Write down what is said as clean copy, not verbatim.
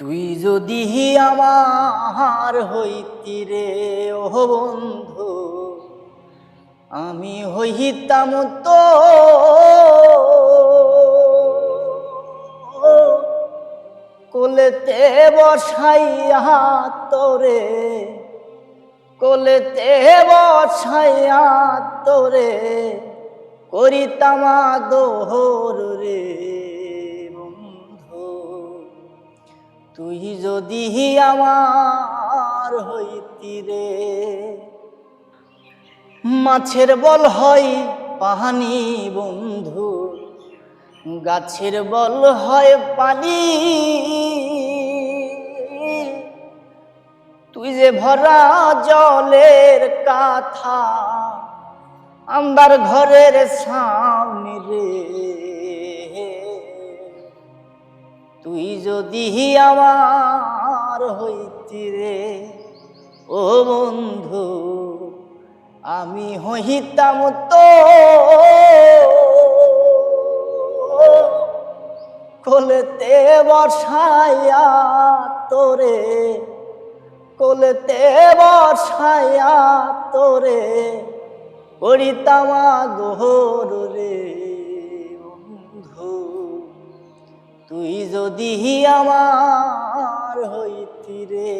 তুই যদি আমার হইতি রে ও বন্ধু, আমি হইতাম তো কোলেতে বসাইয়া তোরে, কোলেতে বসাইয়া তোরে করিতাম আদর রে বন্ধু। তুই যদি আমার হইতি রে, মাছের বল হয় পানি বন্ধু, গাছের বল হয় পানি। তুই যে ভরা জলের কাথা, আমার ঘরের সামনে রে। তুই যদি আমার হইতি রে ও বন্ধু, আমি হইতাম তো কোলেতে বসাইয়া তোরে, কোলেতে বসাইয়া তোরে করিতাম আদর রে বন্ধু। তুই যদি আমার হইতি রে।